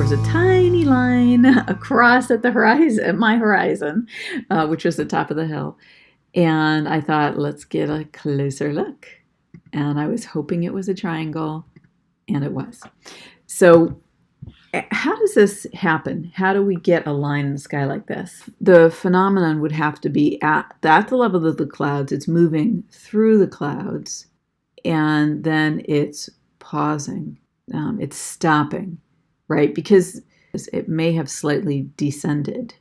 was a tiny line across at the horizon, at my horizon, which was the top of the hill. And I thought, let's get a closer look. And I was hoping it was a triangle, and it was. So how does this happen? How do we get a line in the sky like this? The phenomenon would have to be at the level of the clouds. It's moving through the clouds, and then it's pausing. It's stopping, right? Because it may have slightly descended.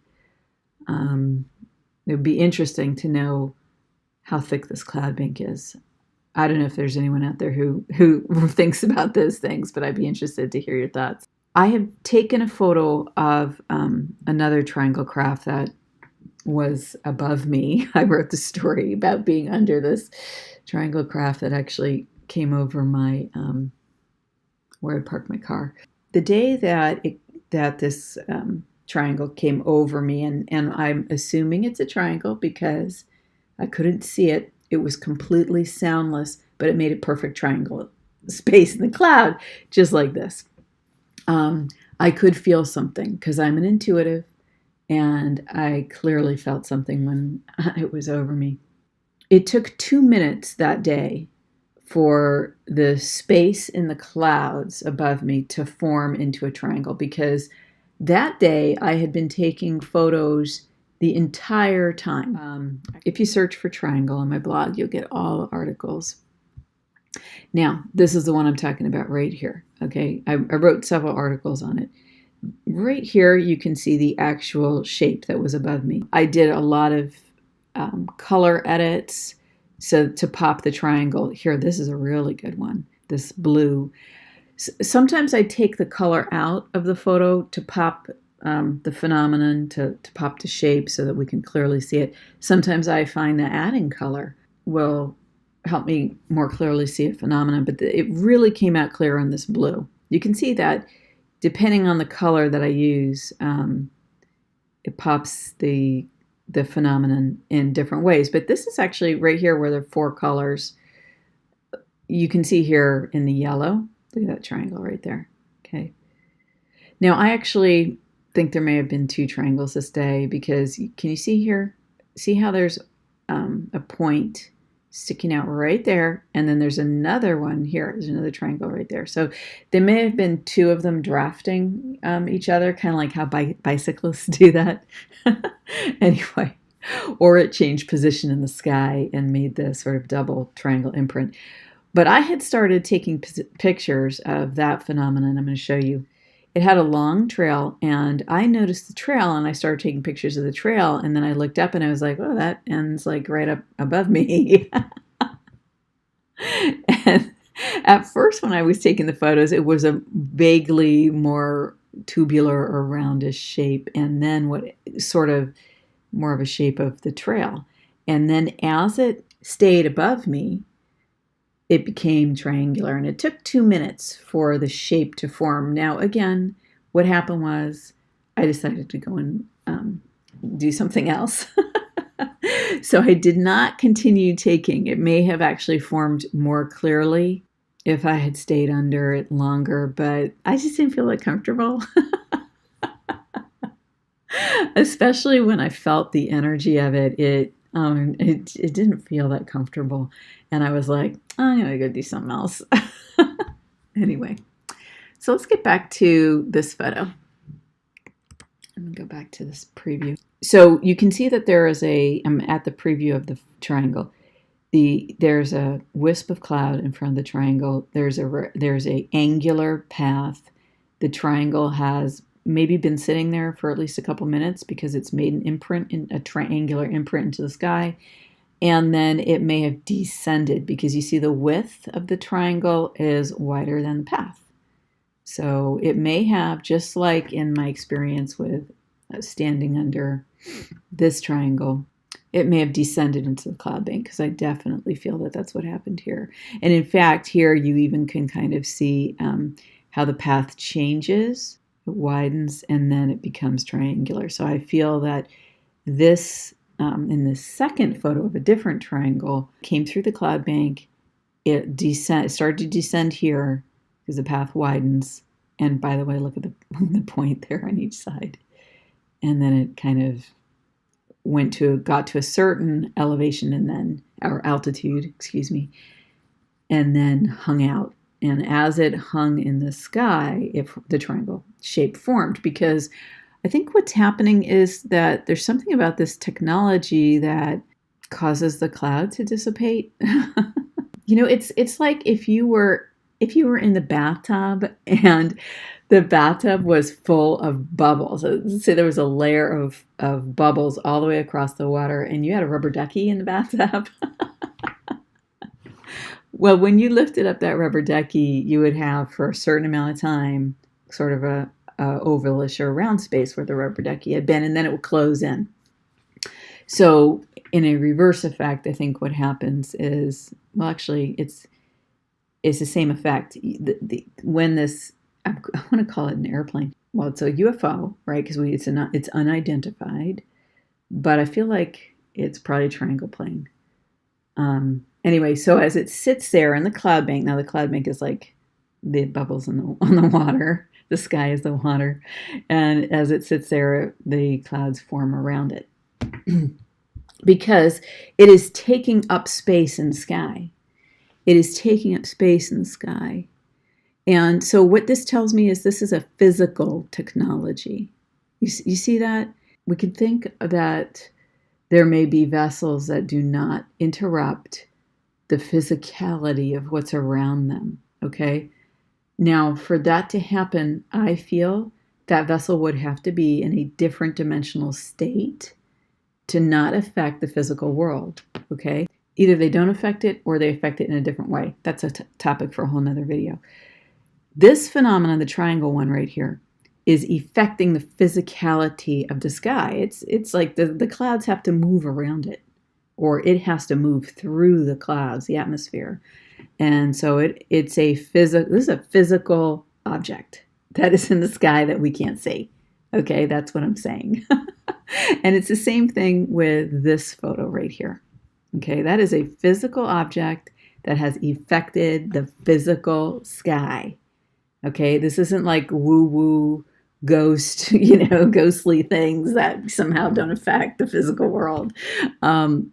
It would be interesting to know how thick this cloud bank is. I don't know if there's anyone out there who thinks about those things, but I'd be interested to hear your thoughts. I have taken a photo of another triangle craft that was above me. I wrote the story about being under this triangle craft that actually came over my where I parked my car. The day that this triangle came over me, and I'm assuming it's a triangle because I couldn't see it. It was completely soundless, but it made a perfect triangle space in the cloud, just like this. I could feel something because I'm an intuitive, and I clearly felt something when it was over me. It took 2 minutes that day for the space in the clouds above me to form into a triangle, because that day I had been taking photos the entire time. If you search for triangle on my blog, you'll get all the articles. Now, this is the one I'm talking about right here. Okay, I wrote several articles on it. Right here, you can see the actual shape that was above me. I did a lot of color edits so to pop the triangle. Here, this is a really good one, this blue. Sometimes I take the color out of the photo to pop the phenomenon, to pop the shape so that we can clearly see it. Sometimes I find that adding color will help me more clearly see a phenomenon, but it really came out clear on this blue. You can see that depending on the color that I use, it pops the phenomenon in different ways. But this is actually right here where there are 4 colors. You can see here in the yellow, look at that triangle right there. Okay. Now I actually think there may have been 2 triangles this day, because can you see here? See how there's a point sticking out right there, and then there's another one here. There's another triangle right there. So there may have been 2 of them drafting each other, kind of like how bicyclists do that. Anyway, or it changed position in the sky and made the sort of double triangle imprint. But I had started taking pictures of that phenomenon. I'm going to show you. It had a long trail, and I noticed the trail, and I started taking pictures of the trail, and then I looked up and I was like, oh, that ends like right up above me. And at first when I was taking the photos, it was a vaguely more tubular or roundish shape, and then what sort of more of a shape of the trail. And then as it stayed above me, it became triangular, and it took 2 minutes for the shape to form. Now, again, what happened was I decided to go and do something else. So I did not continue taking. It may have actually formed more clearly if I had stayed under it longer, but I just didn't feel that comfortable. Especially when I felt the energy of it. It didn't feel that comfortable. And I was like, I'm going to go do something else. Anyway, so let's get back to this photo. Let me go back to this preview. So you can see that there is I'm at the preview of the triangle. There's a wisp of cloud in front of the triangle. There's a angular path. The triangle has maybe been sitting there for at least a couple minutes because it's made an imprint, a triangular imprint into the sky. And then it may have descended because you see the width of the triangle is wider than the path. So it may have, just like in my experience with standing under this triangle, it may have descended into the cloud bank, because I definitely feel that that's what happened here. And in fact, here you even can kind of see how the path changes. It widens, and then it becomes triangular. So I feel that this, in the second photo of a different triangle, came through the cloud bank. It started to descend here because the path widens, And by the way, look at the point there on each side. And then it kind of got to a certain elevation and then, or altitude, excuse me, and then hung out. And as it hung in the sky, if the triangle shape formed, because I think what's happening is that there's something about this technology that causes the cloud to dissipate. It's like if you were in the bathtub and the bathtub was full of bubbles. Let's say there was a layer of bubbles all the way across the water, and you had a rubber ducky in the bathtub. Well, when you lifted up that rubber ducky, you would have, for a certain amount of time, sort of a ovalish or round space where the rubber ducky had been, and then it would close in. So in a reverse effect, I think what happens is, well, actually, it's the same effect. When this, I want to call it an airplane. Well, it's a UFO, right? Because it's unidentified, but I feel like it's probably a triangle plane. Anyway, so as it sits there in the cloud bank, now the cloud bank is like the bubbles on the water. The sky is the water. And as it sits there, the clouds form around it. Because it is taking up space in the sky. It is taking up space in the sky. And so what this tells me is this is a physical technology. You see that? We could think that there may be vessels that do not interrupt the physicality of what's around them, okay? Now, for that to happen, I feel that vessel would have to be in a different dimensional state to not affect the physical world, okay? Either they don't affect it or they affect it in a different way. That's a topic for a whole nother video. This phenomenon, the triangle one right here, is affecting the physicality of the sky. It's like the clouds have to move around it, or it has to move through the clouds, the atmosphere. And so this is a physical object that is in the sky that we can't see. Okay, that's what I'm saying. And it's the same thing with this photo right here. Okay, that is a physical object that has affected the physical sky. Okay, this isn't like woo-woo ghost, ghostly things that somehow don't affect the physical world.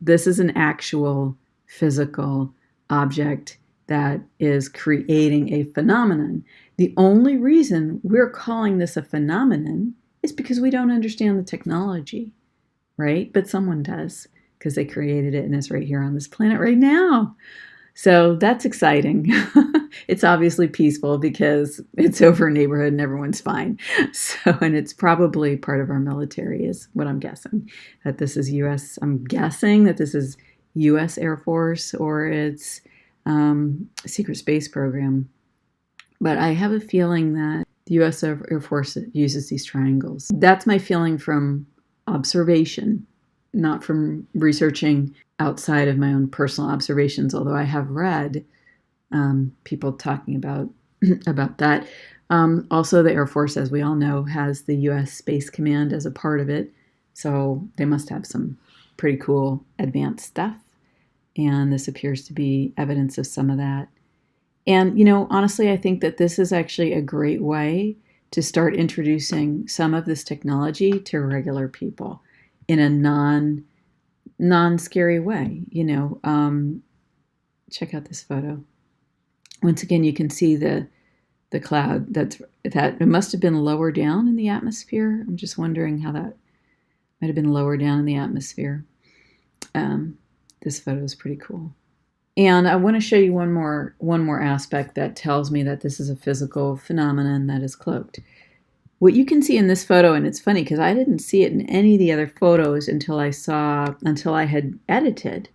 This is an actual physical object that is creating a phenomenon. The only reason we're calling this a phenomenon is because we don't understand the technology, right? But someone does, because they created it and it's right here on this planet right now. So that's exciting. It's obviously peaceful because it's over a neighborhood and everyone's fine. And it's probably part of our military is what I'm guessing. That this is U.S. I'm guessing that this is U.S. Air Force or it's secret space program. But I have a feeling that the U.S. Air Force uses these triangles. That's my feeling from observation, not from researching outside of my own personal observations, although I have read people talking about that. Also, the Air Force, as we all know, has the U.S. Space Command as a part of it, so they must have some pretty cool advanced stuff, and this appears to be evidence of some of that. And, honestly, I think that this is actually a great way to start introducing some of this technology to regular people in a non-scary way. Check out this photo. Once again, you can see the cloud that it must have been lower down in the atmosphere. I'm just wondering how that might have been lower down in the atmosphere. This photo is pretty cool. And I want to show you one more aspect that tells me that this is a physical phenomenon that is cloaked. What you can see in this photo, and it's funny because I didn't see it in any of the other photos until I had edited.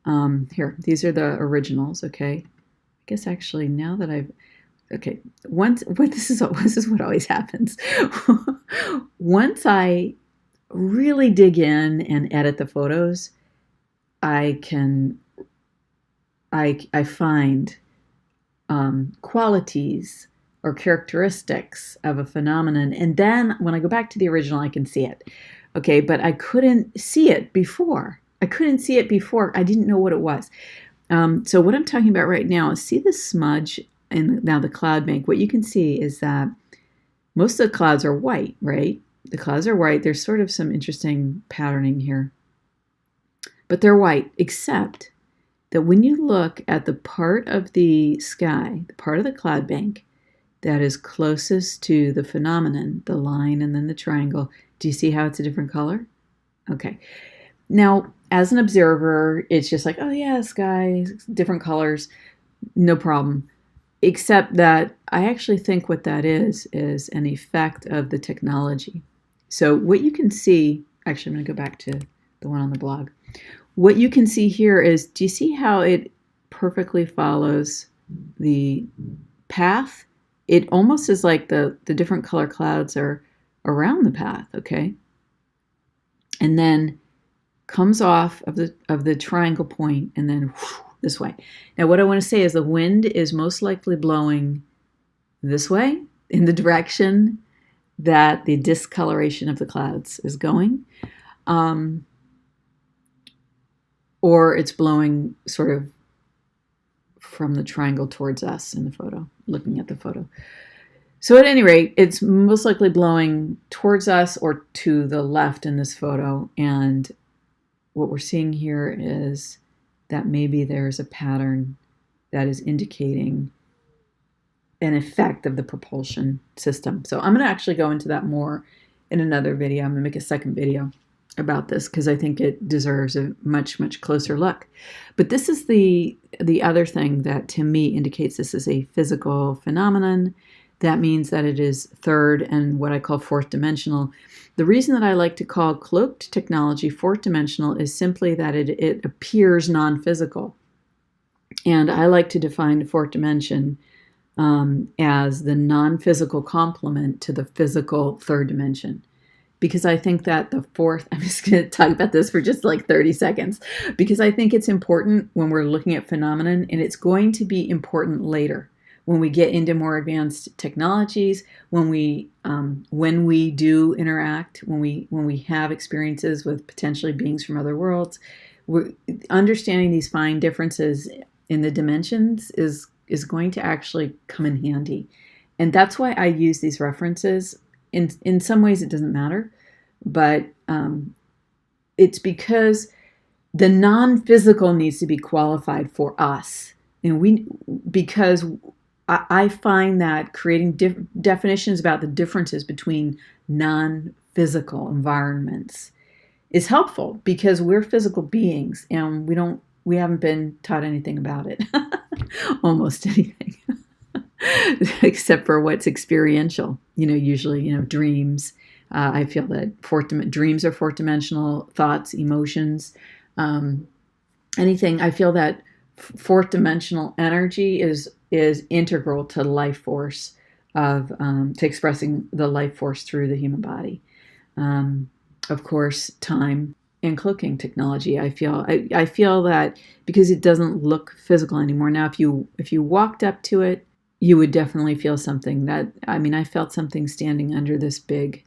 Here, these are the originals, okay? I guess actually now that this is what always happens. Once I really dig in and edit the photos, I find qualities or characteristics of a phenomenon. And then when I go back to the original, I can see it. Okay, but I couldn't see it before. I didn't know what it was. So what I'm talking about right now is see the smudge and now the cloud bank. What you can see is that most of the clouds are white, right? The clouds are white. There's sort of some interesting patterning here. But they're white, except that when you look at the part of the sky, the part of the cloud bank that is closest to the phenomenon, the line and then the triangle, do you see how it's a different color? Okay. Now, as an observer, it's just like, oh yeah, sky, different colors, no problem. Except that I actually think what that is an effect of the technology. So what you can see, actually I'm going to go back to the one on the blog. What you can see here is, do you see how it perfectly follows the path? It almost is like the different color clouds are around the path, okay? And then comes off of the triangle point and then whoosh, this way. Now what I want to say is the wind is most likely blowing this way in the direction that the discoloration of the clouds is going. Or it's blowing sort of from the triangle towards us in the photo, looking at the photo. So at any rate, it's most likely blowing towards us or to the left in this photo. And what we're seeing here is that maybe there's a pattern that is indicating an effect of the propulsion system. So I'm going to actually go into that more in another video. I'm going to make a second video about this because I think it deserves a much, much closer look. But this is the other thing that to me indicates this is a physical phenomenon. That means that it is third and what I call fourth dimensional. The reason that I like to call cloaked technology fourth dimensional is simply that it appears non-physical. And I like to define the fourth dimension as the non-physical complement to the physical third dimension. Because I think that the fourth, I'm just going to talk about this for just like 30 seconds, because I think it's important when we're looking at phenomenon, and it's going to be important later when we get into more advanced technologies, when we do interact, when we have experiences with potentially beings from other worlds. We're understanding these fine differences in the dimensions is going to actually come in handy. And that's why I use these references. In some ways it doesn't matter, but it's because the non-physical needs to be qualified for us. And because I find that creating definitions about the differences between non-physical environments is helpful, because we're physical beings and we haven't been taught anything about it. Almost anything. Except for what's experiential, usually, dreams. I feel that dreams are fourth dimensional, thoughts, emotions, anything. I feel that fourth dimensional energy is integral to life force to expressing the life force through the human body. Of course, time and cloaking technology. I feel that because it doesn't look physical anymore. Now, if you walked up to it, you would definitely feel something. I felt something standing under this big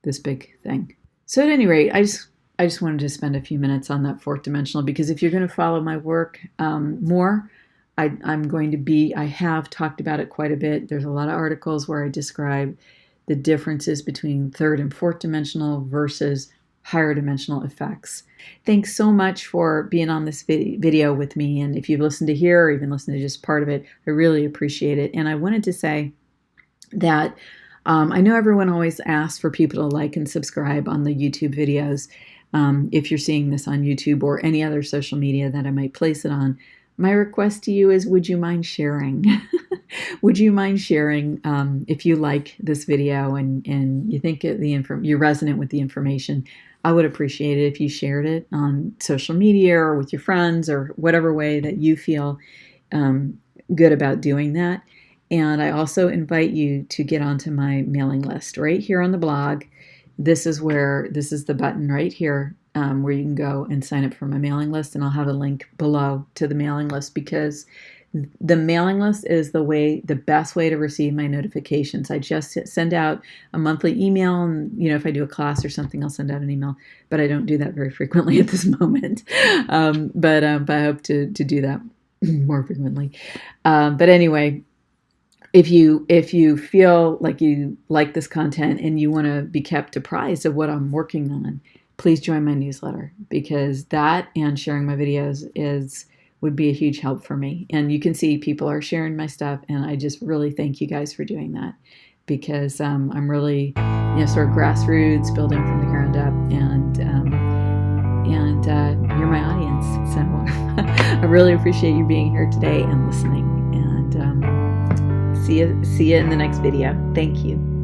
thing. So at any rate, I just wanted to spend a few minutes on that fourth dimensional, because if you're going to follow my work more, I have talked about it quite a bit. There's a lot of articles where I describe the differences between third and fourth dimensional versus higher dimensional effects. Thanks so much for being on this video with me. And if you've listened to here or even listened to just part of it, I really appreciate it. And I wanted to say that I know everyone always asks for people to like and subscribe on the YouTube videos. If you're seeing this on YouTube or any other social media that I might place it on, my request to you is, would you mind sharing? Would you mind sharing if you like this video and you think you're resonant with the information? I would appreciate it if you shared it on social media or with your friends or whatever way that you feel good about doing that. And I also invite you to get onto my mailing list right here on the blog. This is the button right here where you can go and sign up for my mailing list. And I'll have a link below to the mailing list, because the mailing list is the best way to receive my notifications. I just send out a monthly email, and if I do a class or something, I'll send out an email, but I don't do that very frequently at this moment. But I hope to do that more frequently. But anyway, if you feel like you like this content and you want to be kept apprised of what I'm working on, please join my newsletter, because that and sharing my videos would be a huge help for me. And you can see people are sharing my stuff, and I just really thank you guys for doing that, because I'm really, sort of grassroots, building from the ground up, and you're my audience. So I really appreciate you being here today and listening. And see you in the next video. Thank you.